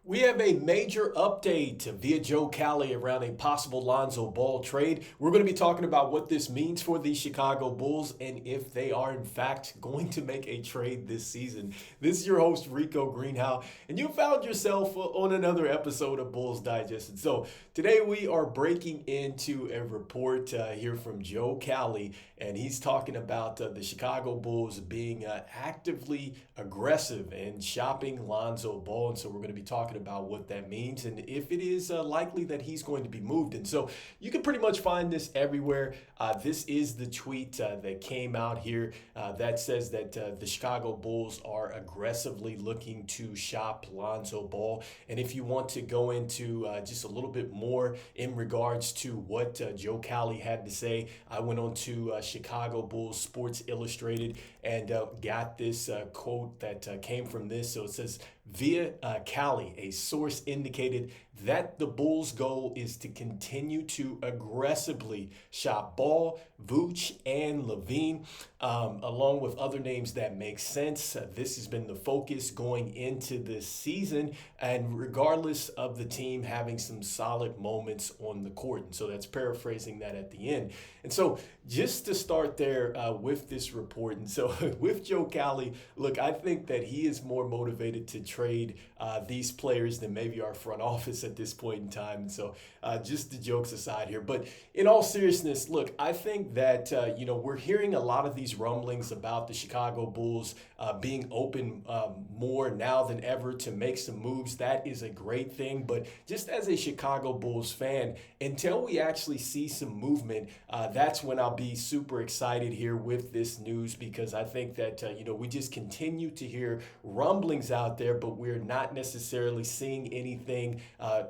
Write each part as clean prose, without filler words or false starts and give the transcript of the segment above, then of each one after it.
We have a major update via Joe Cowley around a possible Lonzo Ball trade. We're going to be talking about what this means for the Chicago Bulls and if they are, in fact, going to make a trade this season. This is your host, Rico Greenhowe, and you found yourself on another episode of Bulls Digest. And so today we are breaking into a report here from Joe Cowley, and he's talking about the Chicago Bulls being actively aggressive in shopping Lonzo Ball. And so we're going to be talking about what that means and if it is likely that he's going to be moved. And so you can pretty much find this everywhere. This is the tweet that came out here that says that the Chicago Bulls are aggressively looking to shop Lonzo Ball. And if you want to go into just a little bit more in regards to what Joe Cowley had to say, I went on to Chicago Bulls Sports Illustrated and got this quote that came from this. So it says, via Cowley, a source indicated that the Bulls' goal is to continue to aggressively shop Ball, Vooch, and LaVine, along with other names that make sense. This has been the focus going into this season, and regardless of the team having some solid moments on the court. And so that's paraphrasing that at the end. And so just to start there with this report, and so with Joe Cowley, look, I think that he is more motivated to trade these players than maybe our front office at this point in time. And so just the jokes aside here. But in all seriousness, look, I think that, we're hearing a lot of these rumblings about the Chicago Bulls being open more now than ever to make some moves. That is a great thing. But just as a Chicago Bulls fan, until we actually see some movement, that's when I'll be super excited here with this news, because I think that, we just continue to hear rumblings out there, but we're not necessarily seeing anything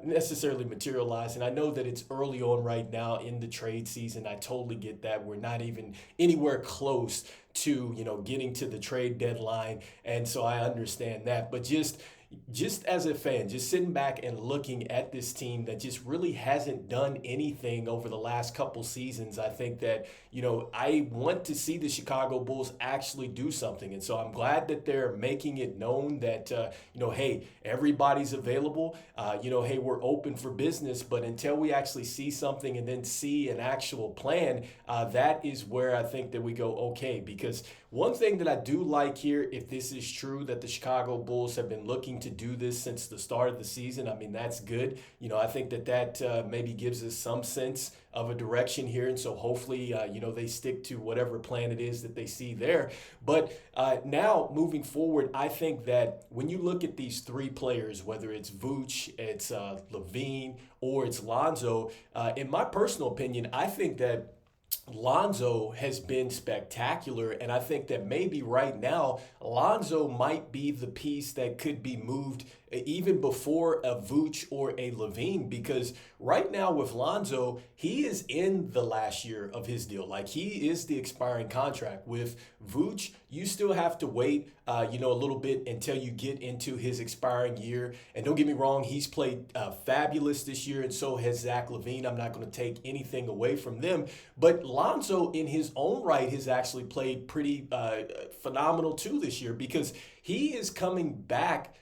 necessarily materialize. And I know that it's early on right now in the trade season. I totally get that. We're not even anywhere close to, getting to the trade deadline. And so I understand that. But just as a fan, just sitting back and looking at this team that just really hasn't done anything over the last couple seasons, I think that, I want to see the Chicago Bulls actually do something. And so I'm glad that they're making it known that, hey, everybody's available. Hey, we're open for business. But until we actually see something and then see an actual plan, that is where I think that we go, okay, because one thing that I do like here, if this is true, that the Chicago Bulls have been looking to do this since the start of the season, I mean, that's good. I think that maybe gives us some sense of a direction here. And so hopefully, they stick to whatever plan it is that they see there. But now moving forward, I think that when you look at these three players, whether it's Vooch, it's LaVine, or it's Lonzo, in my personal opinion, I think that Lonzo has been spectacular, and I think that maybe right now Lonzo might be the piece that could be moved even before a Vooch or a LaVine, because right now with Lonzo, he is in the last year of his deal. Like, he is the expiring contract. With Vooch, you still have to wait, a little bit until you get into his expiring year. And don't get me wrong, he's played fabulous this year, and so has Zach LaVine. I'm not going to take anything away from them. But Lonzo, in his own right, has actually played pretty phenomenal too this year, because he is coming back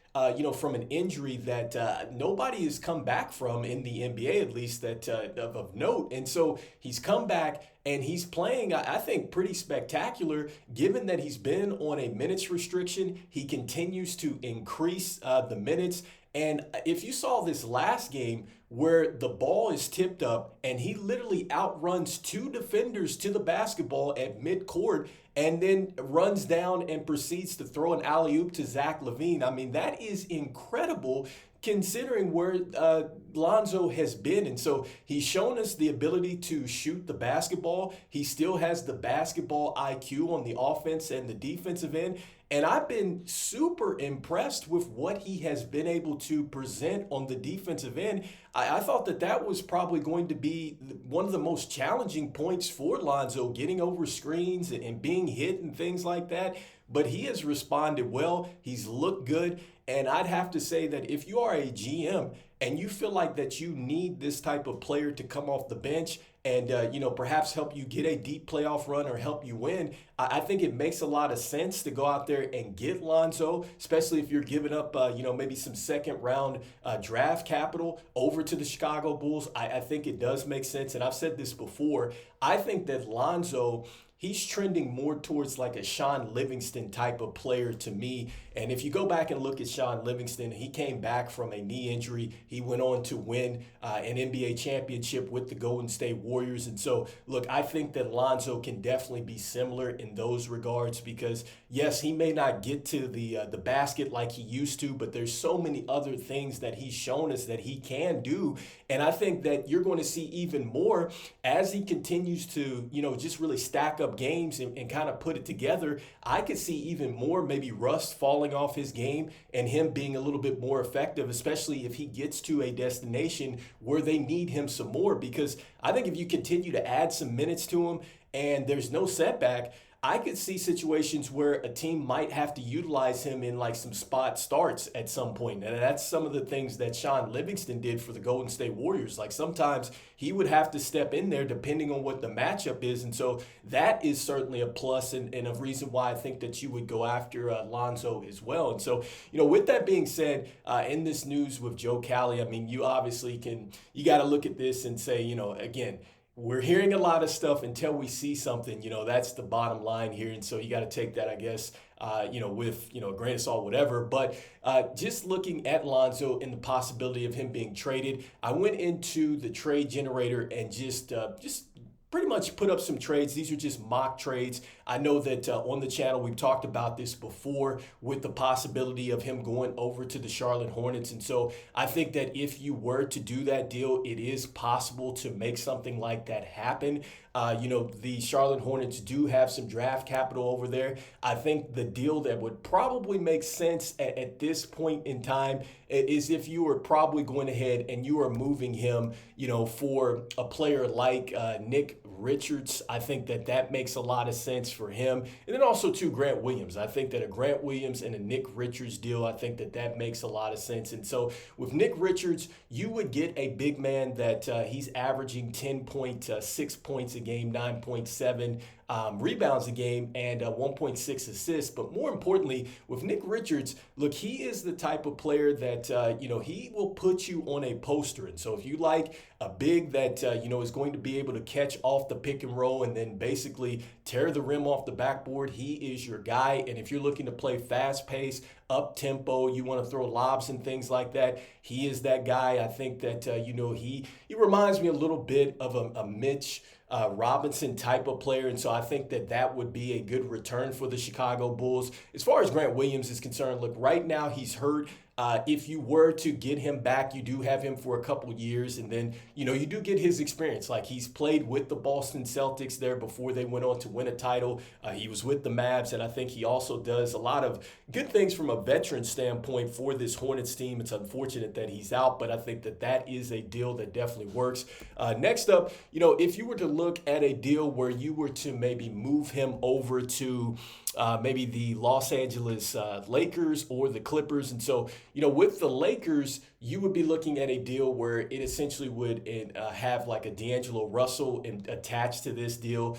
from an injury that nobody has come back from in the NBA, at least that of note. And so he's come back and he's playing, I think, pretty spectacular, given that he's been on a minutes restriction. He continues to increase the minutes. And if you saw this last game where the ball is tipped up and he literally outruns two defenders to the basketball at midcourt and then runs down and proceeds to throw an alley-oop to Zach LaVine. I mean, that is incredible considering where Lonzo has been. And so he's shown us the ability to shoot the basketball. He still has the basketball IQ on the offense and the defensive end. And I've been super impressed with what he has been able to present on the defensive end. I thought that was probably going to be one of the most challenging points for Lonzo, getting over screens and being hit and things like that. But he has responded well. He's looked good. And I'd have to say that if you are a GM and you feel like that you need this type of player to come off the bench and perhaps help you get a deep playoff run or help you win, I think it makes a lot of sense to go out there and get Lonzo, especially if you're giving up maybe some second round draft capital over to the Chicago Bulls. I think it does make sense, and I've said this before. I think that Lonzo, he's trending more towards like a Sean Livingston type of player to me. And if you go back and look at Sean Livingston, he came back from a knee injury. He went on to win an NBA championship with the Golden State Warriors. And so, look, I think that Lonzo can definitely be similar in those regards because, yes, he may not get to the basket like he used to, but there's so many other things that he's shown us that he can do. And I think that you're going to see even more as he continues to, just really stack up games and kind of put it together. I could see even more maybe rust falling off his game and him being a little bit more effective, especially if he gets to a destination where they need him some more. Because I think if you continue to add some minutes to him and there's no setback, I could see situations where a team might have to utilize him in like some spot starts at some point. And that's some of the things that Sean Livingston did for the Golden State Warriors. Like sometimes he would have to step in there depending on what the matchup is. And so that is certainly a plus and a reason why I think that you would go after Lonzo as well. And so, with that being said, in this news with Joe Cowley, I mean, you obviously you got to look at this and say, again, we're hearing a lot of stuff until we see something, that's the bottom line here. And so you got to take that, I guess, with, a grain of salt, whatever. But just looking at Lonzo and the possibility of him being traded, I went into the trade generator and just pretty much put up some trades. These are just mock trades. I know that on the channel, we've talked about this before with the possibility of him going over to the Charlotte Hornets. And so I think that if you were to do that deal, it is possible to make something like that happen. The Charlotte Hornets do have some draft capital over there. I think the deal that would probably make sense at this point in time is if you were probably going ahead and you are moving him, for a player like Nick Richards. I think that makes a lot of sense for him. And then also to Grant Williams. I think that a Grant Williams and a Nick Richards deal, I think that makes a lot of sense. And so with Nick Richards, you would get a big man that he's averaging 10.6 points a game, 9.7 rebounds a game, and 1.6 assists. But more importantly, with Nick Richards, look, he is the type of player that, he will put you on a poster. And so if you like a big that, is going to be able to catch off the pick and roll and then basically tear the rim off the backboard, he is your guy. And if you're looking to play fast pace, up tempo, you want to throw lobs and things like that, he is that guy. I think that, he reminds me a little bit of a Mitch Robinson type of player. And so I think that would be a good return for the Chicago Bulls. As far as Grant Williams is concerned, look, right now he's hurt. If you were to get him back, you do have him for a couple years, and then, you do get his experience. Like he's played with the Boston Celtics there before they went on to win a title. He was with the Mavs, and I think he also does a lot of good things from a veteran standpoint for this Hornets team. It's unfortunate that he's out, but I think that is a deal that definitely works. Next up, if you were to look at a deal where you were to maybe move him over to maybe the Los Angeles Lakers or the Clippers. And so, with the Lakers, you would be looking at a deal where it essentially would have like a D'Angelo Russell attached to this deal.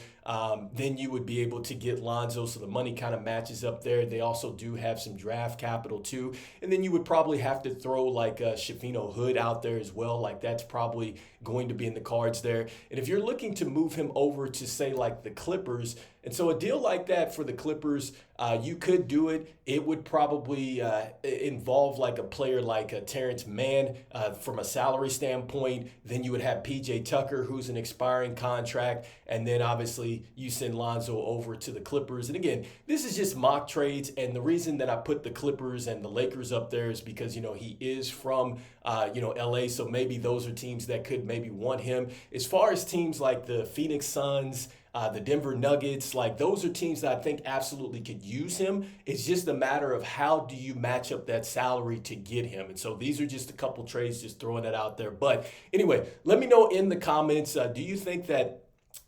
Then you would be able to get Lonzo, so the money kind of matches up there. They also do have some draft capital too. And then you would probably have to throw like Shafino Hood out there as well. Like that's probably going to be in the cards there. And if you're looking to move him over to say like the Clippers, and so a deal like that for the Clippers, you could do it. It would probably involve like a player like Terrence Mann from a salary standpoint. Then you would have PJ Tucker, who's an expiring contract. And then obviously you send Lonzo over to the Clippers. And again, this is just mock trades. And the reason that I put the Clippers and the Lakers up there is because, he is from, LA. So maybe those are teams that could maybe want him. As far as teams like the Phoenix Suns, the Denver Nuggets, like those are teams that I think absolutely could use him. It's just a matter of how do you match up that salary to get him. And so these are just a couple trades, just throwing that out there. But anyway, let me know in the comments, do you think that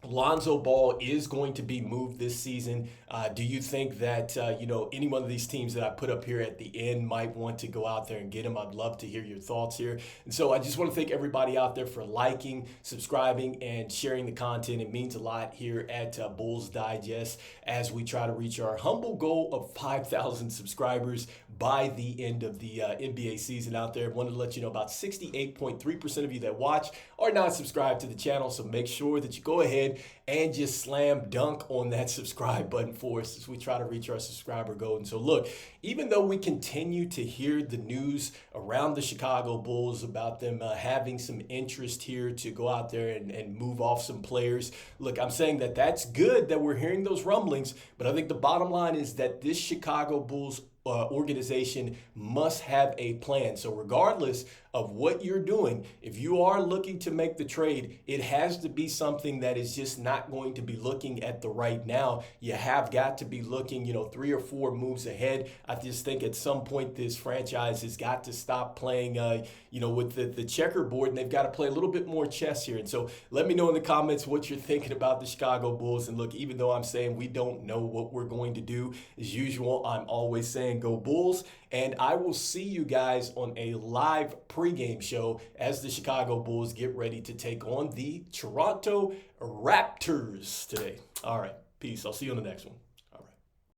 Lonzo Ball is going to be moved this season. Do you think that, any one of these teams that I put up here at the end might want to go out there and get him? I'd love to hear your thoughts here. And so I just want to thank everybody out there for liking, subscribing, and sharing the content. It means a lot here at Bulls Digest as we try to reach our humble goal of 5,000 subscribers by the end of the NBA season out there. I wanted to let you know about 68.3% of you that watch are not subscribed to the channel. So make sure that you go ahead and just slam dunk on that subscribe button for us as we try to reach our subscriber goal. And so look, even though we continue to hear the news around the Chicago Bulls about them having some interest here to go out there and move off some players, look, I'm saying that that's good that we're hearing those rumblings, but I think the bottom line is that this Chicago Bulls organization must have a plan. So regardless of what you're doing, if you are looking to make the trade, it has to be something that is just not going to be looking at the right now. You have got to be looking, 3 or 4 moves ahead. I just think at some point this franchise has got to stop playing, with the checkerboard, and they've got to play a little bit more chess here. And so let me know in the comments what you're thinking about the Chicago Bulls. And look, even though I'm saying we don't know what we're going to do, as usual, I'm always saying go Bulls. And I will see you guys on a live pregame show as the Chicago Bulls get ready to take on the Toronto Raptors today. All right, peace. I'll see you on the next one.